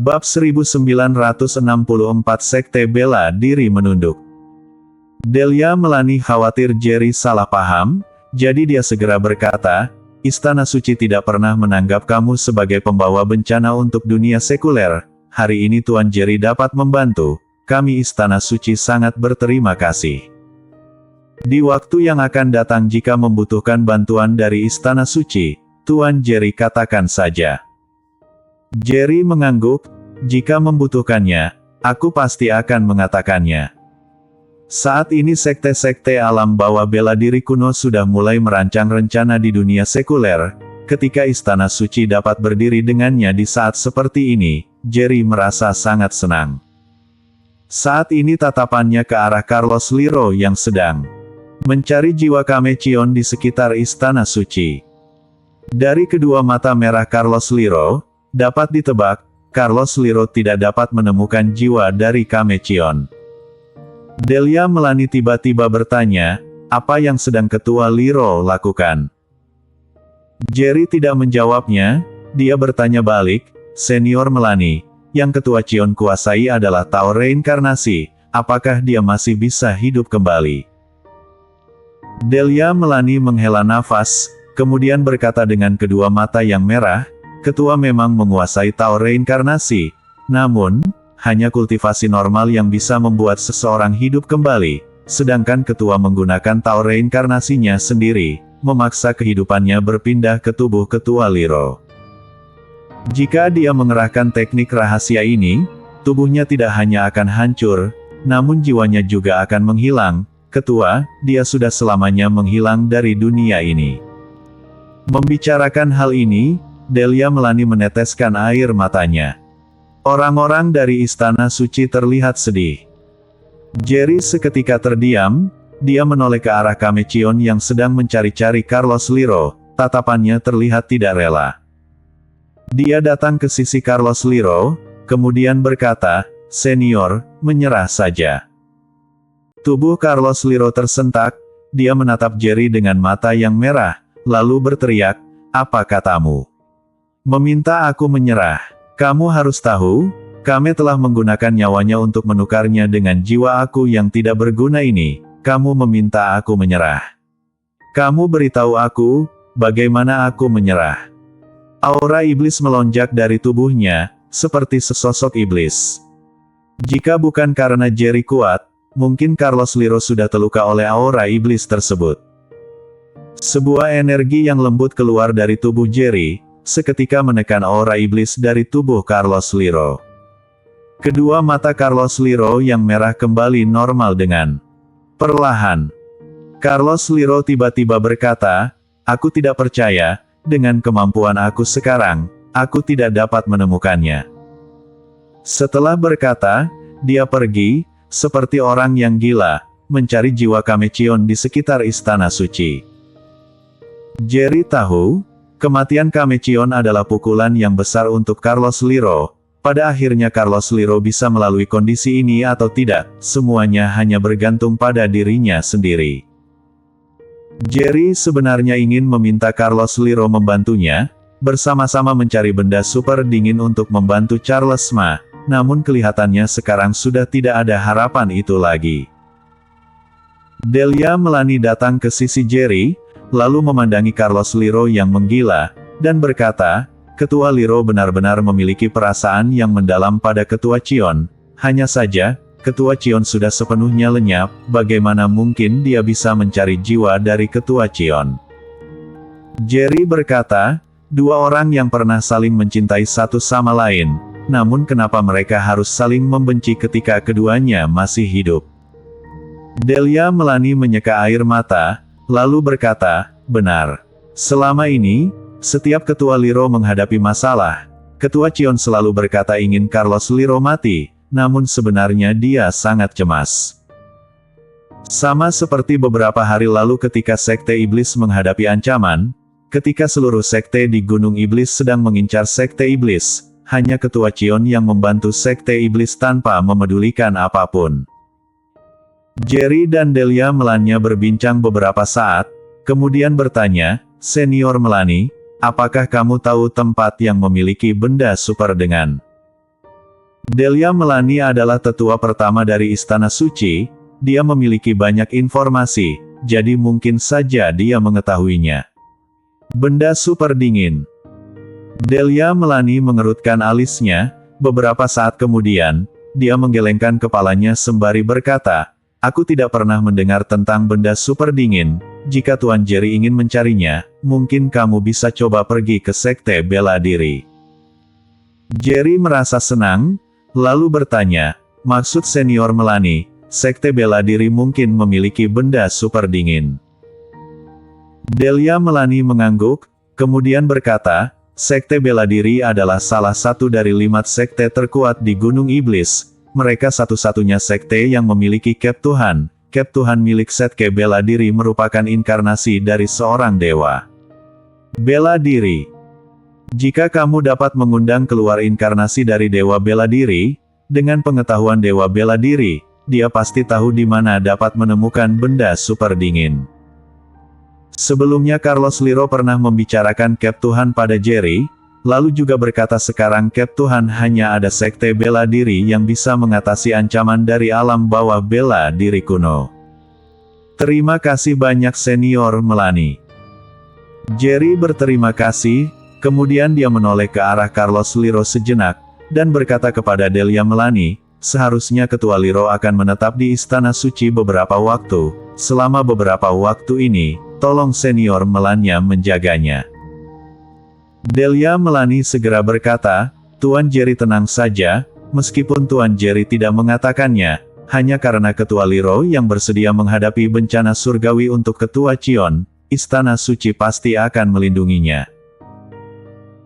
Bab 1964 Sekte Bela Diri Menunduk. Delia Melani khawatir Jerry salah paham, jadi dia segera berkata, Istana Suci tidak pernah menganggap kamu sebagai pembawa bencana untuk dunia sekuler. Hari ini Tuan Jerry dapat membantu. Kami Istana Suci sangat berterima kasih. Di waktu yang akan datang jika membutuhkan bantuan dari Istana Suci, Tuan Jerry katakan saja. Jerry mengangguk, jika membutuhkannya, aku pasti akan mengatakannya. Saat ini sekte-sekte alam bawah bela diri kuno sudah mulai merancang rencana di dunia sekuler. Ketika Istana Suci dapat berdiri dengannya di saat seperti ini, Jerry merasa sangat senang. Saat ini tatapannya ke arah Carlos Liro yang sedang mencari jiwa Kamecion di sekitar Istana Suci. Dari kedua mata merah Carlos Liro, dapat ditebak, Carlos Liro tidak dapat menemukan jiwa dari Kamecion. Delia Melani tiba-tiba bertanya, apa yang sedang Ketua Liro lakukan? Jerry tidak menjawabnya, dia bertanya balik, Senior Melani, yang Ketua Cion kuasai adalah Tao Reinkarnasi, apakah dia masih bisa hidup kembali? Delia Melani menghela nafas, kemudian berkata dengan kedua mata yang merah, Ketua memang menguasai Tao Reinkarnasi, namun, hanya kultivasi normal yang bisa membuat seseorang hidup kembali, sedangkan Ketua menggunakan Tao Reinkarnasinya sendiri, memaksa kehidupannya berpindah ke tubuh Ketua Liro. Jika dia mengerahkan teknik rahasia ini, tubuhnya tidak hanya akan hancur, namun jiwanya juga akan menghilang. Ketua, dia sudah selamanya menghilang dari dunia ini. Membicarakan hal ini, Delia Melani meneteskan air matanya. Orang-orang dari Istana Suci terlihat sedih. Jerry seketika terdiam, dia menoleh ke arah Kamecion yang sedang mencari-cari Carlos Liro, tatapannya terlihat tidak rela. Dia datang ke sisi Carlos Liro, kemudian berkata, Senior, menyerah saja. Tubuh Carlos Liro tersentak, dia menatap Jerry dengan mata yang merah, lalu berteriak, apa katamu? Meminta aku menyerah. Kamu harus tahu, kami telah menggunakan nyawanya untuk menukarnya dengan jiwa aku yang tidak berguna ini. Kamu meminta aku menyerah. Kamu beritahu aku, bagaimana aku menyerah. Aura iblis melonjak dari tubuhnya, seperti sesosok iblis. Jika bukan karena Jerry kuat, mungkin Carlos Liro sudah terluka oleh aura iblis tersebut. Sebuah energi yang lembut keluar dari tubuh Jerry, seketika menekan aura iblis dari tubuh Carlos Liro. Kedua mata Carlos Liro yang merah kembali normal dengan perlahan. Carlos Liro tiba-tiba berkata, aku tidak percaya, dengan kemampuan aku sekarang, aku tidak dapat menemukannya. Setelah berkata, dia pergi, seperti orang yang gila, mencari jiwa Kamecion di sekitar Istana Suci. Jerry tahu, kematian Kamecion adalah pukulan yang besar untuk Carlos Liro. Pada akhirnya Carlos Liro bisa melalui kondisi ini atau tidak, semuanya hanya bergantung pada dirinya sendiri. Jerry sebenarnya ingin meminta Carlos Liro membantunya, bersama-sama mencari benda super dingin untuk membantu Charles Ma, namun kelihatannya sekarang sudah tidak ada harapan itu lagi. Delia Melani datang ke sisi Jerry, lalu memandangi Carlos Liro yang menggila, dan berkata, Ketua Liro benar-benar memiliki perasaan yang mendalam pada Ketua Cion, hanya saja, Ketua Cion sudah sepenuhnya lenyap, bagaimana mungkin dia bisa mencari jiwa dari Ketua Cion? Jerry berkata, dua orang yang pernah saling mencintai satu sama lain, namun kenapa mereka harus saling membenci ketika keduanya masih hidup? Delia Melani menyeka air mata, lalu berkata, benar. Selama ini, setiap Ketua Liro menghadapi masalah, Ketua Cion selalu berkata ingin Carlos Liro mati, namun sebenarnya dia sangat cemas. Sama seperti beberapa hari lalu ketika Sekte Iblis menghadapi ancaman, ketika seluruh Sekte di Gunung Iblis sedang mengincar Sekte Iblis, hanya Ketua Cion yang membantu Sekte Iblis tanpa memedulikan apapun. Jerry dan Delia Melani berbincang beberapa saat, kemudian bertanya, Senior Melani, apakah kamu tahu tempat yang memiliki benda super dengan Delia Melani adalah tetua pertama dari Istana Suci, dia memiliki banyak informasi, jadi mungkin saja dia mengetahuinya. Benda super dingin. Delia Melani mengerutkan alisnya, beberapa saat kemudian, dia menggelengkan kepalanya sembari berkata, "Aku tidak pernah mendengar tentang benda super dingin. Jika Tuan Jerry ingin mencarinya, mungkin kamu bisa coba pergi ke Sekte Bela Diri." Jerry merasa senang, lalu bertanya, "Maksud Senior Melani, Sekte Bela Diri mungkin memiliki benda super dingin?" Delia Melani mengangguk, kemudian berkata, "Sekte Bela Diri adalah salah satu dari 5 sekte terkuat di Gunung Iblis. Mereka satu-satunya sekte yang memiliki Kep Tuhan. Kep Tuhan milik Sekte Bela Diri merupakan inkarnasi dari seorang dewa. Bela Diri. Jika kamu dapat mengundang keluar inkarnasi dari Dewa Bela Diri, dengan pengetahuan Dewa Bela Diri, dia pasti tahu di mana dapat menemukan benda super dingin." Sebelumnya Carlos Liro pernah membicarakan Kep Tuhan pada Jerry, lalu juga berkata sekarang Kep Tuhan hanya ada Sekte Bela Diri yang bisa mengatasi ancaman dari alam bawah bela diri kuno. Terima kasih banyak Senior Melani. Jerry berterima kasih, kemudian dia menoleh ke arah Carlos Liro sejenak, dan berkata kepada Delia Melani, "Seharusnya Ketua Liro akan menetap di Istana Suci beberapa waktu. Selama beberapa waktu ini, tolong Senior Melani menjaganya." Delia Melani segera berkata, "Tuan Jerry tenang saja, meskipun Tuan Jerry tidak mengatakannya, hanya karena Ketua Liro yang bersedia menghadapi bencana surgawi untuk Ketua Cion, Istana Suci pasti akan melindunginya."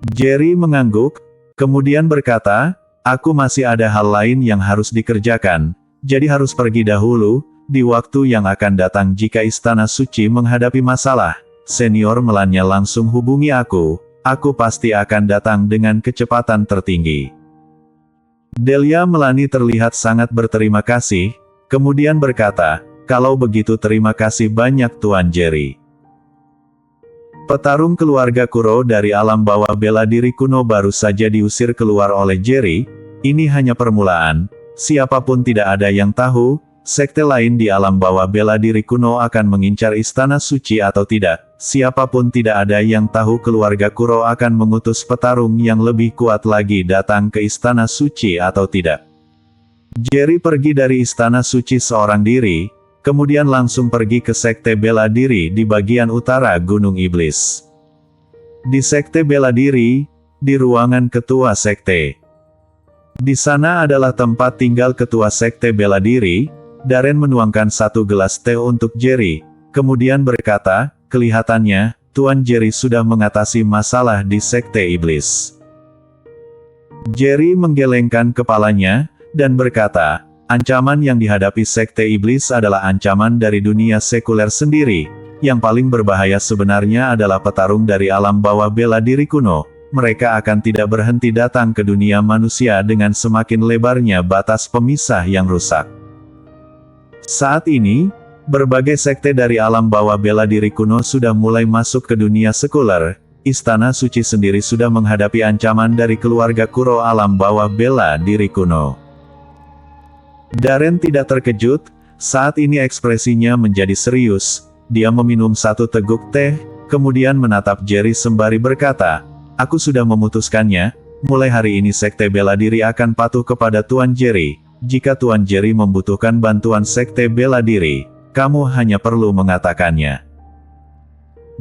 Jerry mengangguk, kemudian berkata, "Aku masih ada hal lain yang harus dikerjakan, jadi harus pergi dahulu. Di waktu yang akan datang jika Istana Suci menghadapi masalah, Senior Melani langsung hubungi aku pasti akan datang dengan kecepatan tertinggi." Delia Melani terlihat sangat berterima kasih, kemudian berkata, "Kalau begitu terima kasih banyak Tuan Jerry." Petarung keluarga Kuro dari alam bawah bela diri kuno baru saja diusir keluar oleh Jerry. Ini hanya permulaan, siapapun tidak ada yang tahu, sekte lain di alam bawah bela diri kuno akan mengincar Istana Suci atau tidak. Siapapun tidak ada yang tahu keluarga Kuro akan mengutus petarung yang lebih kuat lagi datang ke Istana Suci atau tidak. Jerry pergi dari Istana Suci seorang diri, kemudian langsung pergi ke Sekte Bela Diri di bagian utara Gunung Iblis. Di Sekte Bela Diri, di ruangan Ketua Sekte. Di sana adalah tempat tinggal Ketua Sekte Bela Diri. Darren menuangkan 1 gelas teh untuk Jerry, kemudian berkata, "Kelihatannya, Tuan Jerry sudah mengatasi masalah di Sekte Iblis." Jerry menggelengkan kepalanya, dan berkata, "Ancaman yang dihadapi Sekte Iblis adalah ancaman dari dunia sekuler sendiri. Yang paling berbahaya sebenarnya adalah petarung dari alam bawah bela diri kuno. Mereka akan tidak berhenti datang ke dunia manusia dengan semakin lebarnya batas pemisah yang rusak. Saat ini, berbagai sekte dari alam bawah bela diri kuno sudah mulai masuk ke dunia sekuler. Istana Suci sendiri sudah menghadapi ancaman dari keluarga Kuro alam bawah bela diri kuno." Darren tidak terkejut, saat ini ekspresinya menjadi serius. Dia meminum 1 teguk teh, kemudian menatap Jerry sembari berkata, "Aku sudah memutuskannya, mulai hari ini Sekte Bela Diri akan patuh kepada Tuan Jerry. Jika Tuan Jerry membutuhkan bantuan Sekte Bela Diri, kamu hanya perlu mengatakannya."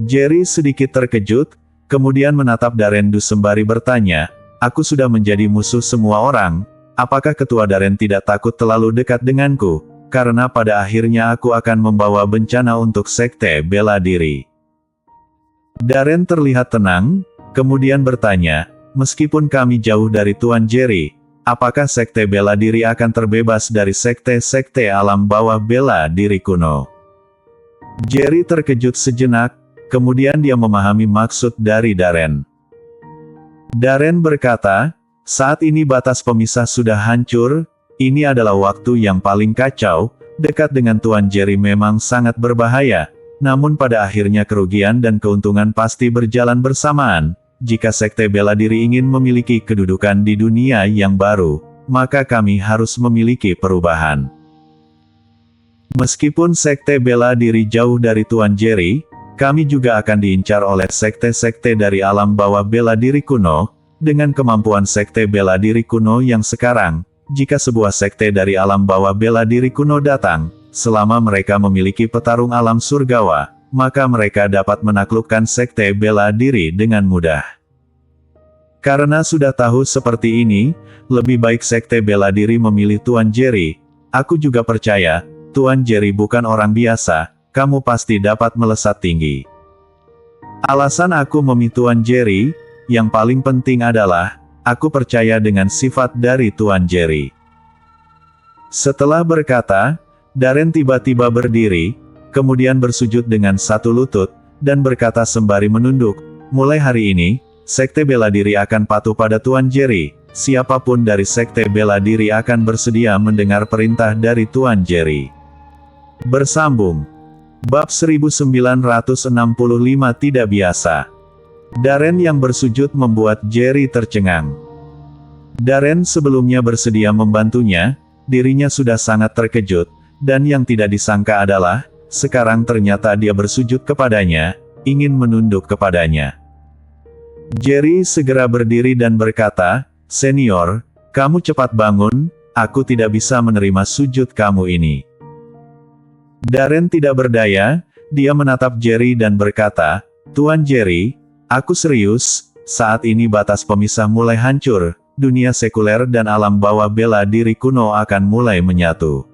Jerry sedikit terkejut, kemudian menatap Darren sembari bertanya, "Aku sudah menjadi musuh semua orang, apakah Ketua Darren tidak takut terlalu dekat denganku? Karena pada akhirnya aku akan membawa bencana untuk Sekte Bela Diri." Darren terlihat tenang, kemudian bertanya, "Meskipun kami jauh dari Tuan Jerry, apakah Sekte Bela Diri akan terbebas dari sekte-sekte alam bawah bela diri kuno?" Jerry terkejut sejenak, kemudian dia memahami maksud dari Darren. Darren berkata, "Saat ini batas pemisah sudah hancur, ini adalah waktu yang paling kacau, dekat dengan Tuan Jerry memang sangat berbahaya, namun pada akhirnya kerugian dan keuntungan pasti berjalan bersamaan. Jika Sekte Bela Diri ingin memiliki kedudukan di dunia yang baru, maka kami harus memiliki perubahan. Meskipun sekte bela diri jauh dari Tuan Jerry, kami juga akan diincar oleh sekte-sekte dari alam bawah bela diri kuno. Dengan kemampuan sekte bela diri kuno yang sekarang, jika sebuah sekte dari alam bawah bela diri kuno datang, selama mereka memiliki petarung alam surgawa, maka mereka dapat menaklukkan sekte bela diri dengan mudah. Karena sudah tahu seperti ini, lebih baik sekte bela diri memilih Tuan Jerry. Aku juga percaya, Tuan Jerry bukan orang biasa, kamu pasti dapat melesat tinggi. Alasan aku memilih Tuan Jerry, yang paling penting adalah, aku percaya dengan sifat dari Tuan Jerry. Setelah berkata, Darren tiba-tiba berdiri, kemudian bersujud dengan satu lutut, dan berkata sembari menunduk, mulai hari ini, sekte bela diri akan patuh pada Tuan Jerry, siapapun dari sekte bela diri akan bersedia mendengar perintah dari Tuan Jerry. Bersambung. Bab 1965 tidak biasa. Darren yang bersujud membuat Jerry tercengang. Darren sebelumnya bersedia membantunya, dirinya sudah sangat terkejut, dan yang tidak disangka adalah, sekarang ternyata dia bersujud kepadanya, ingin menunduk kepadanya. Jerry segera berdiri dan berkata, "Senior, kamu cepat bangun, aku tidak bisa menerima sujud kamu ini." Darren tidak berdaya, dia menatap Jerry dan berkata, "Tuan Jerry, aku serius, saat ini batas pemisah mulai hancur, dunia sekuler dan alam bawah bela diri kuno akan mulai menyatu.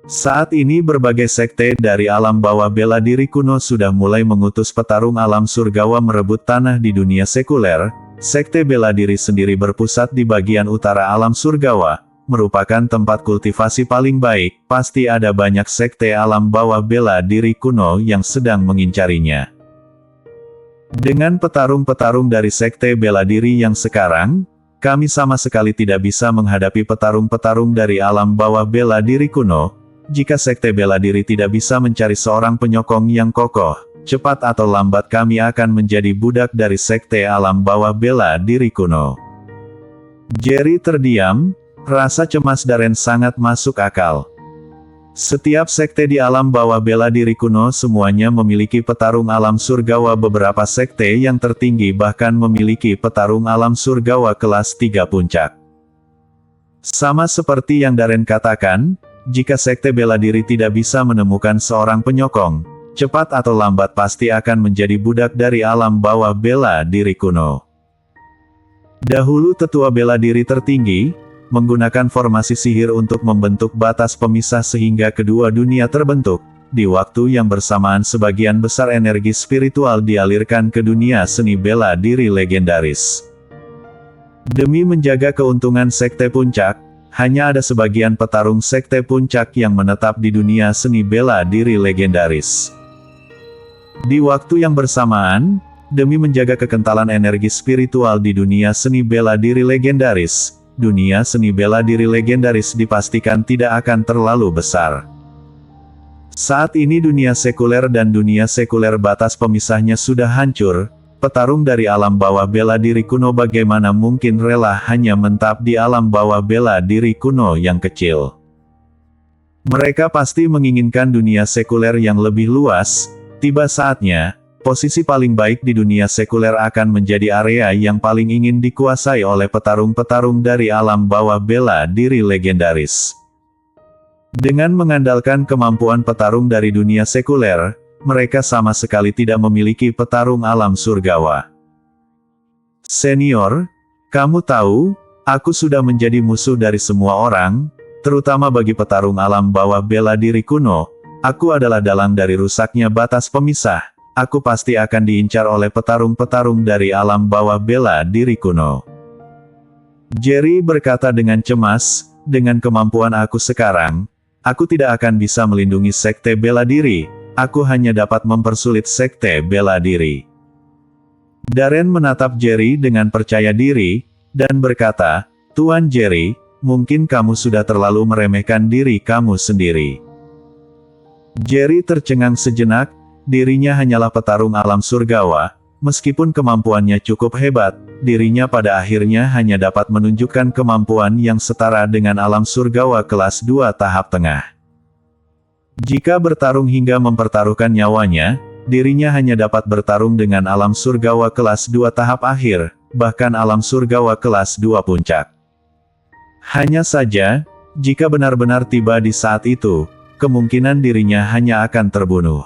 Saat ini berbagai sekte dari alam bawah bela diri kuno sudah mulai mengutus petarung alam surgawa merebut tanah di dunia sekuler. Sekte bela diri sendiri berpusat di bagian utara alam surgawa, merupakan tempat kultivasi paling baik, pasti ada banyak sekte alam bawah bela diri kuno yang sedang mengincarinya. Dengan petarung-petarung dari sekte bela diri yang sekarang, kami sama sekali tidak bisa menghadapi petarung-petarung dari alam bawah bela diri kuno. Jika sekte bela diri tidak bisa mencari seorang penyokong yang kokoh, cepat atau lambat kami akan menjadi budak dari sekte alam bawah bela diri kuno." Jerry terdiam, rasa cemas Darren sangat masuk akal. Setiap sekte di alam bawah bela diri kuno semuanya memiliki petarung alam surgawa, beberapa sekte yang tertinggi bahkan memiliki petarung alam surgawa kelas 3 puncak. Sama seperti yang Darren katakan, jika sekte bela diri tidak bisa menemukan seorang penyokong, cepat atau lambat pasti akan menjadi budak dari alam bawah bela diri kuno. Dahulu tetua bela diri tertinggi, menggunakan formasi sihir untuk membentuk batas pemisah sehingga kedua dunia terbentuk. Di waktu yang bersamaan sebagian besar energi spiritual dialirkan ke dunia seni bela diri legendaris. Demi menjaga keuntungan sekte puncak, hanya ada sebagian petarung sekte puncak yang menetap di dunia seni bela diri legendaris. Di waktu yang bersamaan, demi menjaga kekentalan energi spiritual di dunia seni bela diri legendaris, dunia seni bela diri legendaris dipastikan tidak akan terlalu besar. Saat ini dunia sekuler dan dunia sekuler batas pemisahnya sudah hancur, petarung dari alam bawah bela diri kuno bagaimana mungkin rela hanya mentap di alam bawah bela diri kuno yang kecil. Mereka pasti menginginkan dunia sekuler yang lebih luas. Tiba saatnya, posisi paling baik di dunia sekuler akan menjadi area yang paling ingin dikuasai oleh petarung-petarung dari alam bawah bela diri legendaris. Dengan mengandalkan kemampuan petarung dari dunia sekuler, mereka sama sekali tidak memiliki petarung alam surgawa. "Senior, kamu tahu, aku sudah menjadi musuh dari semua orang, terutama bagi petarung alam bawah bela diri kuno. Aku adalah dalang dari rusaknya batas pemisah. Aku pasti akan diincar oleh petarung-petarung dari alam bawah bela diri kuno." Jerry berkata dengan cemas, "Dengan kemampuan aku sekarang, aku tidak akan bisa melindungi sekte bela diri, aku hanya dapat mempersulit sekte bela diri." Darren menatap Jerry dengan percaya diri, dan berkata, "Tuan Jerry, mungkin kamu sudah terlalu meremehkan diri kamu sendiri." Jerry tercengang sejenak, dirinya hanyalah petarung alam surgawa, meskipun kemampuannya cukup hebat, dirinya pada akhirnya hanya dapat menunjukkan kemampuan yang setara dengan alam surgawa kelas 2 tahap tengah. Jika bertarung hingga mempertaruhkan nyawanya, dirinya hanya dapat bertarung dengan alam surgawa kelas 2 tahap akhir, bahkan alam surgawa kelas 2 puncak. Hanya saja, jika benar-benar tiba di saat itu, kemungkinan dirinya hanya akan terbunuh.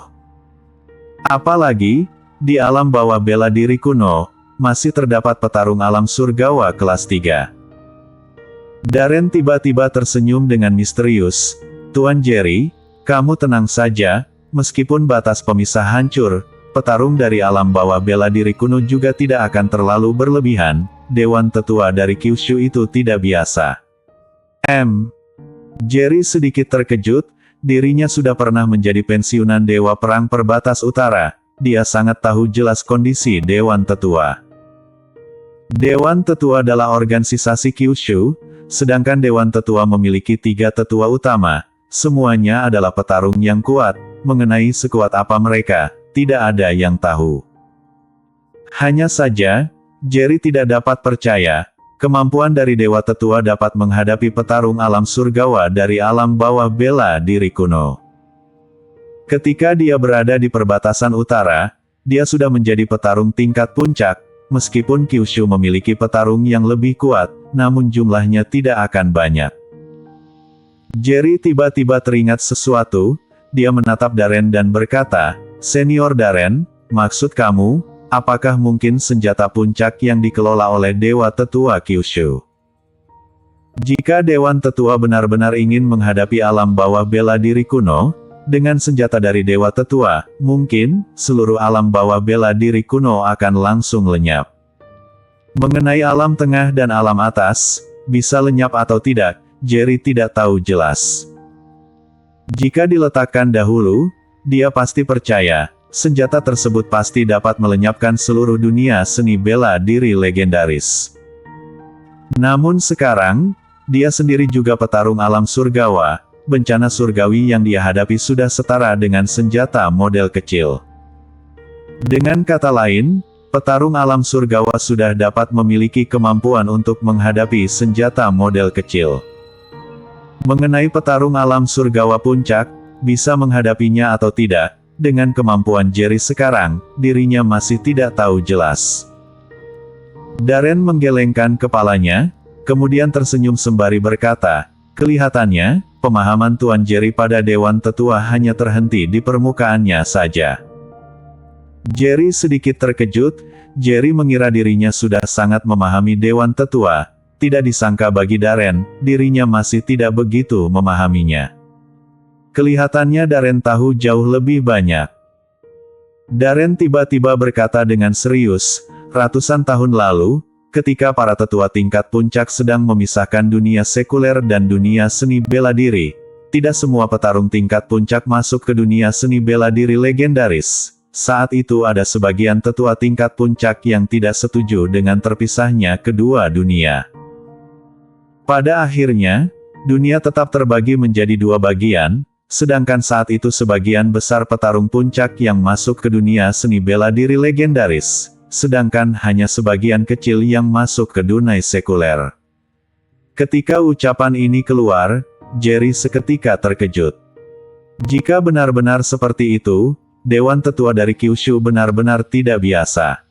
Apalagi, di alam bawah bela diri kuno, masih terdapat petarung alam surgawa kelas 3. Darren tiba-tiba tersenyum dengan misterius. "Tuan Jerry, kamu tenang saja, meskipun batas pemisah hancur, petarung dari alam bawah bela diri kuno juga tidak akan terlalu berlebihan. Dewan tetua dari Kyushu itu tidak biasa." Jerry sedikit terkejut, dirinya sudah pernah menjadi pensiunan Dewa Perang Perbatas Utara, dia sangat tahu jelas kondisi Dewan Tetua. Dewan Tetua adalah organisasi Kyushu, sedangkan Dewan Tetua memiliki 3 tetua utama, semuanya adalah petarung yang kuat, mengenai sekuat apa mereka, tidak ada yang tahu. Hanya saja, Jerry tidak dapat percaya, kemampuan dari Dewa Tetua dapat menghadapi petarung alam surgawa dari alam bawah bela diri kuno. Ketika dia berada di perbatasan utara, dia sudah menjadi petarung tingkat puncak, meskipun Kyushu memiliki petarung yang lebih kuat, namun jumlahnya tidak akan banyak. Jerry tiba-tiba teringat sesuatu, dia menatap Darren dan berkata, "Senior Darren, maksud kamu, apakah mungkin senjata puncak yang dikelola oleh Dewa Tetua Kyushu?" Jika Dewan Tetua benar-benar ingin menghadapi alam bawah bela diri kuno, dengan senjata dari Dewa Tetua, mungkin, seluruh alam bawah bela diri kuno akan langsung lenyap. Mengenai alam tengah dan alam atas, bisa lenyap atau tidak, Jerry tidak tahu jelas. Jika diletakkan dahulu, dia pasti percaya, senjata tersebut pasti dapat melenyapkan seluruh dunia seni bela diri legendaris. Namun sekarang, dia sendiri juga petarung alam surgawa, bencana surgawi yang dia hadapi sudah setara dengan senjata model kecil. Dengan kata lain, petarung alam surgawa sudah dapat memiliki kemampuan untuk menghadapi senjata model kecil. Mengenai petarung alam surgawa puncak, bisa menghadapinya atau tidak, dengan kemampuan Jerry sekarang, dirinya masih tidak tahu jelas. Darren menggelengkan kepalanya, kemudian tersenyum sembari berkata, "Kelihatannya, pemahaman Tuan Jerry pada Dewan Tetua hanya terhenti di permukaannya saja." Jerry sedikit terkejut, Jerry mengira dirinya sudah sangat memahami Dewan Tetua, tidak disangka bagi Darren, dirinya masih tidak begitu memahaminya. Kelihatannya Darren tahu jauh lebih banyak. Darren tiba-tiba berkata dengan serius, "Ratusan tahun lalu, ketika para tetua tingkat puncak sedang memisahkan dunia sekuler dan dunia seni bela diri, tidak semua petarung tingkat puncak masuk ke dunia seni bela diri legendaris. Saat itu ada sebagian tetua tingkat puncak yang tidak setuju dengan terpisahnya kedua dunia. Pada akhirnya, dunia tetap terbagi menjadi 2 bagian, sedangkan saat itu sebagian besar petarung puncak yang masuk ke dunia seni bela diri legendaris, sedangkan hanya sebagian kecil yang masuk ke dunia sekuler." Ketika ucapan ini keluar, Jerry seketika terkejut. Jika benar-benar seperti itu, Dewan Tetua dari Kyushu benar-benar tidak biasa.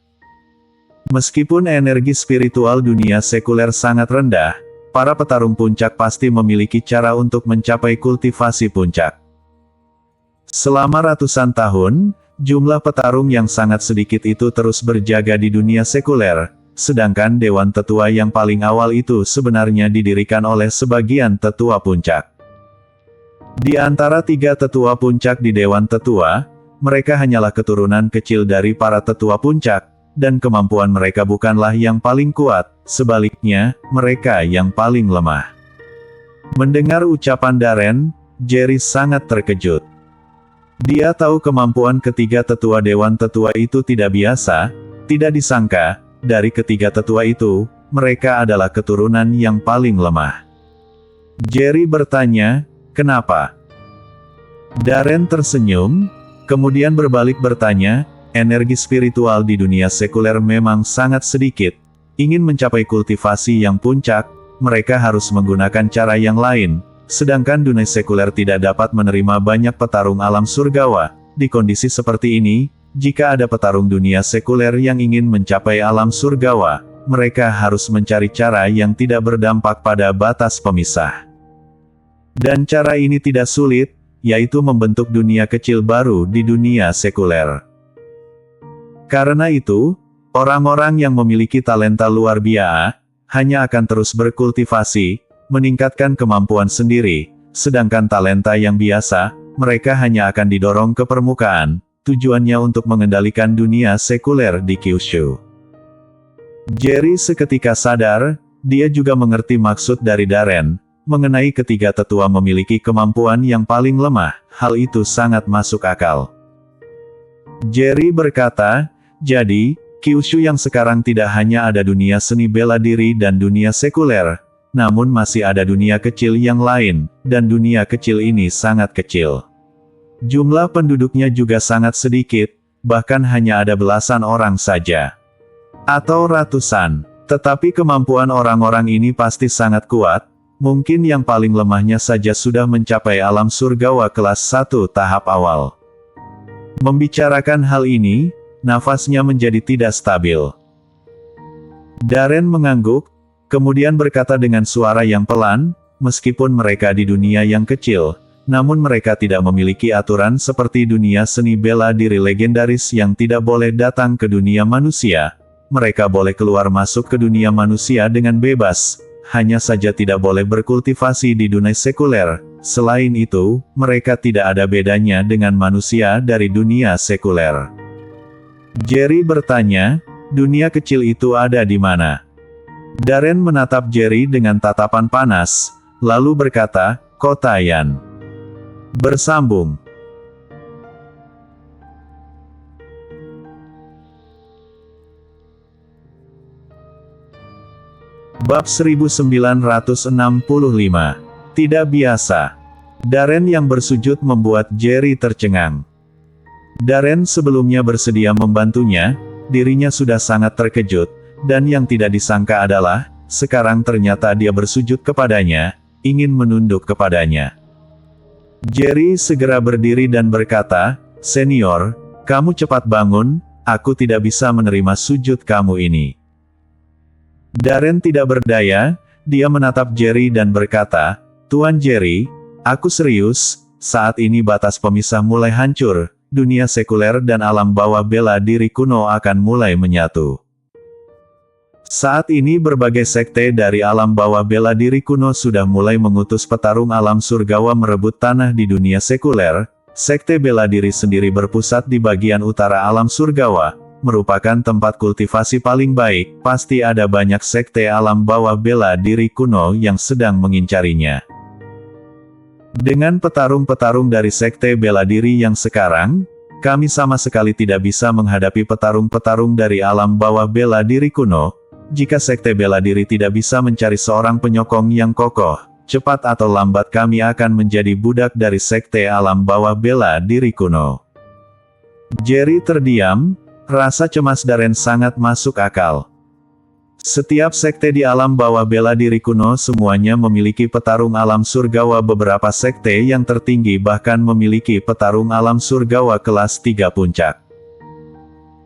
Meskipun energi spiritual dunia sekuler sangat rendah, para petarung puncak pasti memiliki cara untuk mencapai kultivasi puncak. Selama ratusan tahun, jumlah petarung yang sangat sedikit itu terus berjaga di dunia sekuler, sedangkan Dewan Tetua yang paling awal itu sebenarnya didirikan oleh sebagian tetua puncak. Di antara 3 tetua puncak di Dewan Tetua, mereka hanyalah keturunan kecil dari para tetua puncak, dan kemampuan mereka bukanlah yang paling kuat, sebaliknya, mereka yang paling lemah. Mendengar ucapan Darren, Jerry sangat terkejut. Dia tahu kemampuan ketiga tetua Dewan Tetua itu tidak biasa, tidak disangka, dari ketiga tetua itu, mereka adalah keturunan yang paling lemah. Jerry bertanya, "Kenapa?" Darren tersenyum, kemudian berbalik bertanya, energi spiritual di dunia sekuler memang sangat sedikit. Ingin mencapai kultivasi yang puncak, mereka harus menggunakan cara yang lain, sedangkan dunia sekuler tidak dapat menerima banyak petarung alam surgawa. Di kondisi seperti ini, jika ada petarung dunia sekuler yang ingin mencapai alam surgawa, mereka harus mencari cara yang tidak berdampak pada batas pemisah. Dan cara ini tidak sulit, yaitu membentuk dunia kecil baru di dunia sekuler. Karena itu, orang-orang yang memiliki talenta luar biasa, hanya akan terus berkultivasi, meningkatkan kemampuan sendiri, sedangkan talenta yang biasa, mereka hanya akan didorong ke permukaan, tujuannya untuk mengendalikan dunia sekuler di Kyushu. Jerry seketika sadar, dia juga mengerti maksud dari Darren, mengenai ketiga tetua memiliki kemampuan yang paling lemah, hal itu sangat masuk akal. Jerry berkata, jadi, Kyushu yang sekarang tidak hanya ada dunia seni bela diri dan dunia sekuler, namun masih ada dunia kecil yang lain, dan dunia kecil ini sangat kecil. Jumlah penduduknya juga sangat sedikit, bahkan hanya ada belasan orang saja. Atau ratusan. Tetapi kemampuan orang-orang ini pasti sangat kuat, mungkin yang paling lemahnya saja sudah mencapai alam surgawa kelas 1 tahap awal. Membicarakan hal ini, nafasnya menjadi tidak stabil. Darren mengangguk, kemudian berkata dengan suara yang pelan, meskipun mereka di dunia yang kecil, namun mereka tidak memiliki aturan seperti dunia seni bela diri legendaris yang tidak boleh datang ke dunia manusia. Mereka boleh keluar masuk ke dunia manusia dengan bebas, hanya saja tidak boleh berkultivasi di dunia sekuler. Selain itu, mereka tidak ada bedanya dengan manusia dari dunia sekuler. Jerry bertanya, dunia kecil itu ada di mana? Darren menatap Jerry dengan tatapan panas, lalu berkata, Kota Yan. Bersambung. Bab 1965. Tidak biasa. Darren yang bersujud membuat Jerry tercengang. Darren sebelumnya bersedia membantunya, dirinya sudah sangat terkejut, dan yang tidak disangka adalah, sekarang ternyata dia bersujud kepadanya, ingin menunduk kepadanya. Jerry segera berdiri dan berkata, Senior, kamu cepat bangun, aku tidak bisa menerima sujud kamu ini. Darren tidak berdaya, dia menatap Jerry dan berkata, Tuan Jerry, aku serius, saat ini batas pemisah mulai hancur, dunia sekuler dan alam bawah bela diri kuno akan mulai menyatu. Saat ini berbagai sekte dari alam bawah bela diri kuno sudah mulai mengutus petarung alam surgawa merebut tanah di dunia sekuler. Sekte bela diri sendiri berpusat di bagian utara alam surgawa, merupakan tempat kultivasi paling baik, pasti ada banyak sekte alam bawah bela diri kuno yang sedang mengincarinya. Dengan petarung-petarung dari sekte bela diri yang sekarang, kami sama sekali tidak bisa menghadapi petarung-petarung dari alam bawah bela diri kuno. Jika sekte bela diri tidak bisa mencari seorang penyokong yang kokoh, cepat atau lambat kami akan menjadi budak dari sekte alam bawah bela diri kuno. Jerry terdiam, rasa cemas Darren sangat masuk akal. Setiap sekte di alam bawah bela diri kuno semuanya memiliki petarung alam surgawa, beberapa sekte yang tertinggi bahkan memiliki petarung alam surgawa kelas 3 puncak.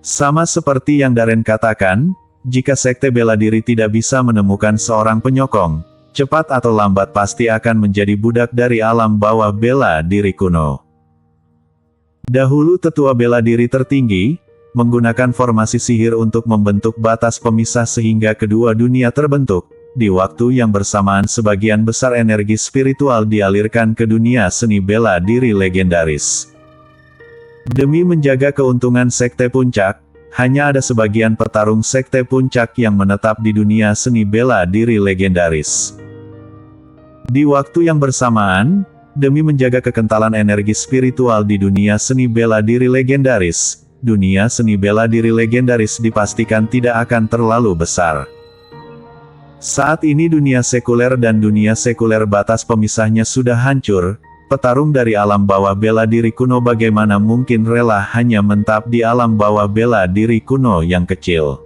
Sama seperti yang Darren katakan, jika sekte bela diri tidak bisa menemukan seorang penyokong, cepat atau lambat pasti akan menjadi budak dari alam bawah bela diri kuno. Dahulu tetua bela diri tertinggi, menggunakan formasi sihir untuk membentuk batas pemisah sehingga kedua dunia terbentuk. Di waktu yang bersamaan sebagian besar energi spiritual dialirkan ke dunia seni bela diri legendaris. Demi menjaga keuntungan sekte puncak, hanya ada sebagian petarung sekte puncak yang menetap di dunia seni bela diri legendaris. Di waktu yang bersamaan, demi menjaga kekentalan energi spiritual di dunia seni bela diri legendaris, dunia seni bela diri legendaris dipastikan tidak akan terlalu besar. Saat ini dunia sekuler dan dunia sekuler batas pemisahnya sudah hancur, petarung dari alam bawah bela diri kuno bagaimana mungkin rela hanya mentap di alam bawah bela diri kuno yang kecil.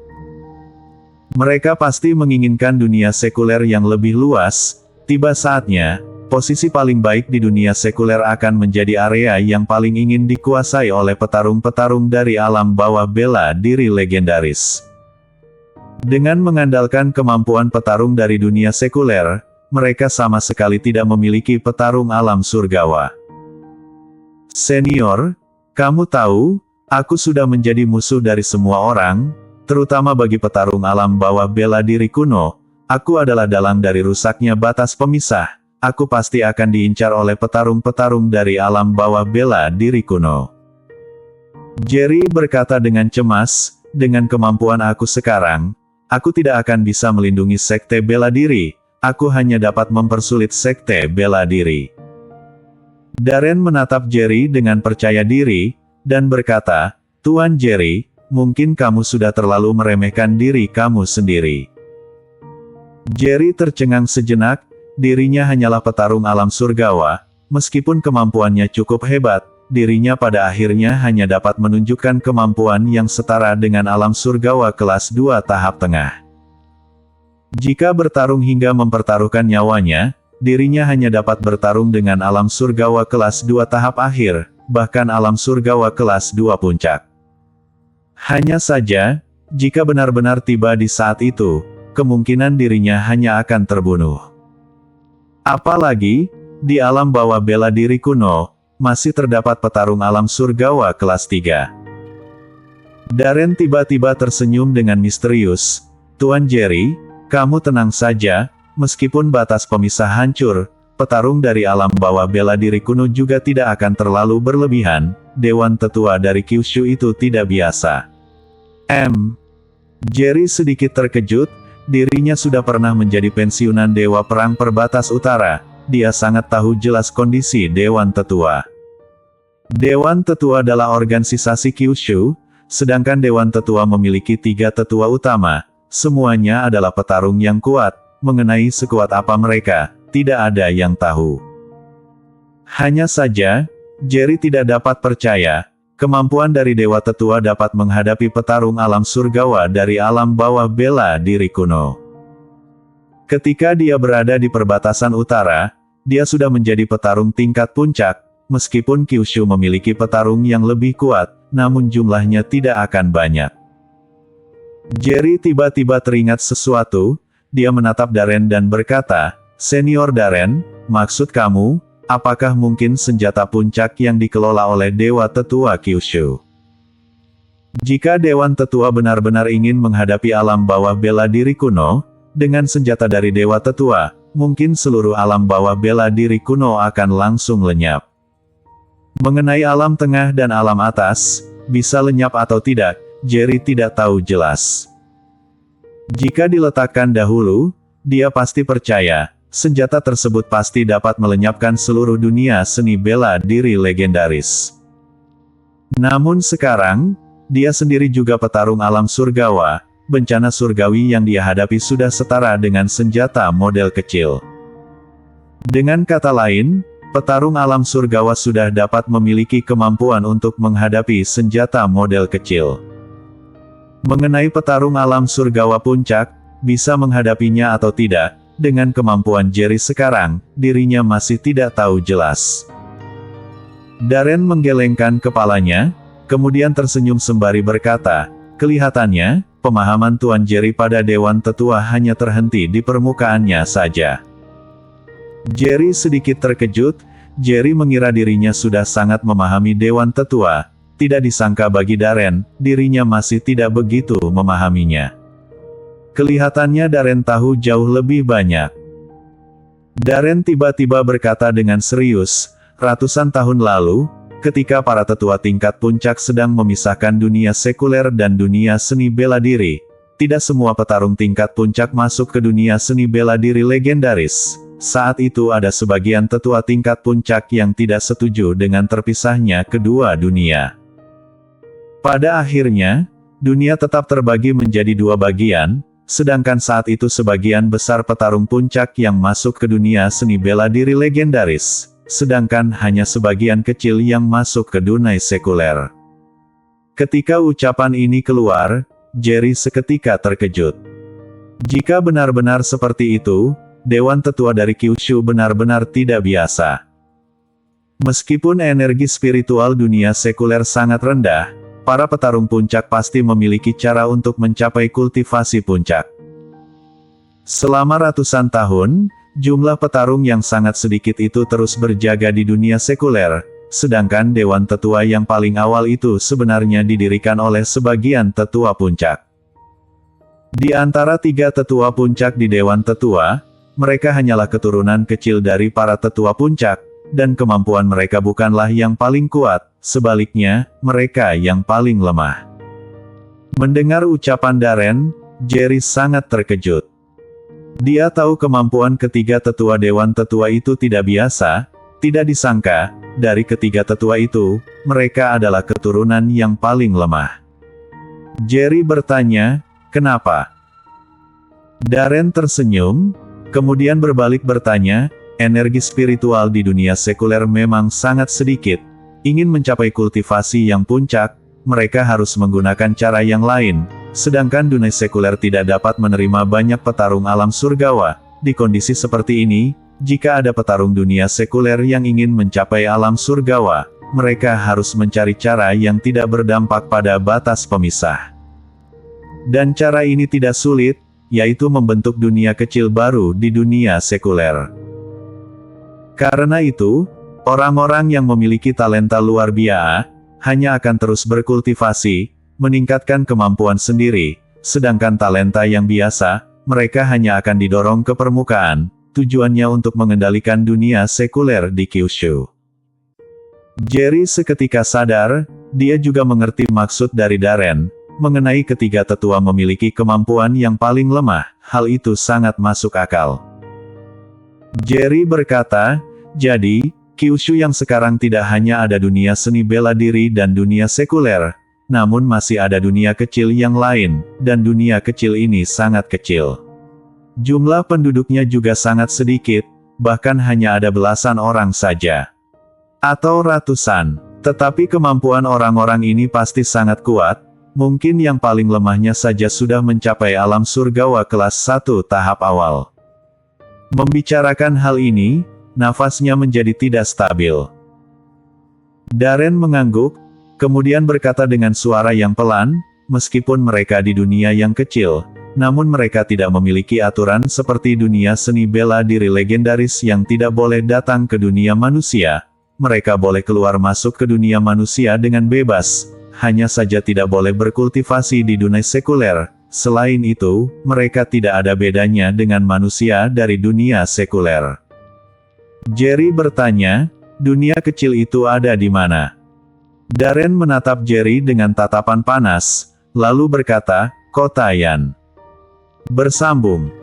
Mereka pasti menginginkan dunia sekuler yang lebih luas. Tiba saatnya, posisi paling baik di dunia sekuler akan menjadi area yang paling ingin dikuasai oleh petarung-petarung dari alam bawah bela diri legendaris. Dengan mengandalkan kemampuan petarung dari dunia sekuler, mereka sama sekali tidak memiliki petarung alam surgawa. Senior, kamu tahu, aku sudah menjadi musuh dari semua orang, terutama bagi petarung alam bawah bela diri kuno. Aku adalah dalang dari rusaknya batas pemisah. Aku pasti akan diincar oleh petarung-petarung dari alam bawah bela diri kuno. Jerry berkata dengan cemas, dengan kemampuan aku sekarang, aku tidak akan bisa melindungi sekte bela diri. Aku hanya dapat mempersulit sekte bela diri. Darren menatap Jerry dengan percaya diri, dan berkata, Tuan Jerry, mungkin kamu sudah terlalu meremehkan diri kamu sendiri. Jerry tercengang sejenak, dirinya hanyalah petarung alam surgawa, meskipun kemampuannya cukup hebat, dirinya pada akhirnya hanya dapat menunjukkan kemampuan yang setara dengan alam surgawa kelas 2 tahap tengah. Jika bertarung hingga mempertaruhkan nyawanya, dirinya hanya dapat bertarung dengan alam surgawa kelas 2 tahap akhir, bahkan alam surgawa kelas 2 puncak. Hanya saja, jika benar-benar tiba di saat itu, kemungkinan dirinya hanya akan terbunuh. Apalagi, di alam bawah bela diri kuno, masih terdapat petarung alam surgawa kelas 3. Darren tiba-tiba tersenyum dengan misterius, Tuan Jerry, kamu tenang saja, meskipun batas pemisah hancur, petarung dari alam bawah bela diri kuno juga tidak akan terlalu berlebihan, Dewan Tetua dari Kyushu itu tidak biasa. Jerry sedikit terkejut, dirinya sudah pernah menjadi pensiunan Dewa Perang Perbatas Utara, dia sangat tahu jelas kondisi Dewan Tetua. Dewan Tetua adalah organisasi Kyushu, sedangkan Dewan Tetua memiliki 3 tetua utama. Semuanya adalah petarung yang kuat, mengenai sekuat apa mereka, tidak ada yang tahu. Hanya saja, Jerry tidak dapat percaya, kemampuan dari Dewa Tetua dapat menghadapi petarung alam surgawa dari alam bawah bela diri kuno. Ketika dia berada di perbatasan utara, dia sudah menjadi petarung tingkat puncak, meskipun Kyushu memiliki petarung yang lebih kuat, namun jumlahnya tidak akan banyak. Jerry tiba-tiba teringat sesuatu, dia menatap Darren dan berkata, Senior Darren, maksud kamu, apakah mungkin senjata puncak yang dikelola oleh Dewa Tetua Kyushu? Jika Dewan Tetua benar-benar ingin menghadapi alam bawah bela diri kuno, dengan senjata dari Dewa Tetua, mungkin seluruh alam bawah bela diri kuno akan langsung lenyap. Mengenai alam tengah dan alam atas, bisa lenyap atau tidak, Jerry tidak tahu jelas. Jika diletakkan dahulu, dia pasti percaya, senjata tersebut pasti dapat melenyapkan seluruh dunia seni bela diri legendaris. Namun sekarang, dia sendiri juga petarung alam surgawa, bencana surgawi yang dia hadapi sudah setara dengan senjata model kecil. Dengan kata lain, petarung alam surgawa sudah dapat memiliki kemampuan untuk menghadapi senjata model kecil. Mengenai petarung alam surgawa puncak, bisa menghadapinya atau tidak, dengan kemampuan Jerry sekarang, dirinya masih tidak tahu jelas. Darren menggelengkan kepalanya, kemudian tersenyum sembari berkata, kelihatannya, pemahaman Tuan Jerry pada Dewan Tetua hanya terhenti di permukaannya saja. Jerry sedikit terkejut, Jerry mengira dirinya sudah sangat memahami Dewan Tetua. Tidak disangka bagi Darren, dirinya masih tidak begitu memahaminya. Kelihatannya Darren tahu jauh lebih banyak. Darren tiba-tiba berkata dengan serius, ratusan tahun lalu, ketika para tetua tingkat puncak sedang memisahkan dunia sekuler dan dunia seni bela diri, tidak semua petarung tingkat puncak masuk ke dunia seni bela diri legendaris. Saat itu ada sebagian tetua tingkat puncak yang tidak setuju dengan terpisahnya kedua dunia. Pada akhirnya, dunia tetap terbagi menjadi 2 bagian, sedangkan saat itu sebagian besar petarung puncak yang masuk ke dunia seni bela diri legendaris, sedangkan hanya sebagian kecil yang masuk ke dunia sekuler. Ketika ucapan ini keluar, Jerry seketika terkejut. Jika benar-benar seperti itu, Dewan Tetua dari Kyushu benar-benar tidak biasa. Meskipun energi spiritual dunia sekuler sangat rendah, para petarung puncak pasti memiliki cara untuk mencapai kultivasi puncak. Selama ratusan tahun, jumlah petarung yang sangat sedikit itu terus berjaga di dunia sekuler, sedangkan Dewan Tetua yang paling awal itu sebenarnya didirikan oleh sebagian tetua puncak. Di antara 3 tetua puncak di Dewan Tetua, mereka hanyalah keturunan kecil dari para tetua puncak, dan kemampuan mereka bukanlah yang paling kuat, sebaliknya, mereka yang paling lemah. Mendengar ucapan Darren, Jerry sangat terkejut. Dia tahu kemampuan ketiga tetua Dewan Tetua itu tidak biasa, tidak disangka, dari ketiga tetua itu, mereka adalah keturunan yang paling lemah. Jerry bertanya, kenapa? Darren tersenyum, kemudian berbalik bertanya, energi spiritual di dunia sekuler memang sangat sedikit. Ingin mencapai kultivasi yang puncak, mereka harus menggunakan cara yang lain, sedangkan dunia sekuler tidak dapat menerima banyak petarung alam surgawa. Di kondisi seperti ini, jika ada petarung dunia sekuler yang ingin mencapai alam surgawa, mereka harus mencari cara yang tidak berdampak pada batas pemisah. Dan cara ini tidak sulit, yaitu membentuk dunia kecil baru di dunia sekuler. Karena itu, orang-orang yang memiliki talenta luar biasa, hanya akan terus berkultivasi, meningkatkan kemampuan sendiri, sedangkan talenta yang biasa, mereka hanya akan didorong ke permukaan, tujuannya untuk mengendalikan dunia sekuler di Kyushu. Jerry seketika sadar, dia juga mengerti maksud dari Darren, mengenai ketiga tetua memiliki kemampuan yang paling lemah, hal itu sangat masuk akal. Jerry berkata, jadi, Kyushu yang sekarang tidak hanya ada dunia seni bela diri dan dunia sekuler, namun masih ada dunia kecil yang lain, dan dunia kecil ini sangat kecil. Jumlah penduduknya juga sangat sedikit, bahkan hanya ada belasan orang saja. Atau ratusan. Tetapi kemampuan orang-orang ini pasti sangat kuat, mungkin yang paling lemahnya saja sudah mencapai alam surgawa kelas 1 tahap awal. Membicarakan hal ini, nafasnya menjadi tidak stabil. Darren mengangguk, kemudian berkata dengan suara yang pelan, meskipun mereka di dunia yang kecil, namun mereka tidak memiliki aturan seperti dunia seni bela diri legendaris yang tidak boleh datang ke dunia manusia. Mereka boleh keluar masuk ke dunia manusia dengan bebas, hanya saja tidak boleh berkultivasi di dunia sekuler. Selain itu, mereka tidak ada bedanya dengan manusia dari dunia sekuler. Jerry bertanya, dunia kecil itu ada di mana? Darren menatap Jerry dengan tatapan panas, lalu berkata, Kota Yan. Bersambung.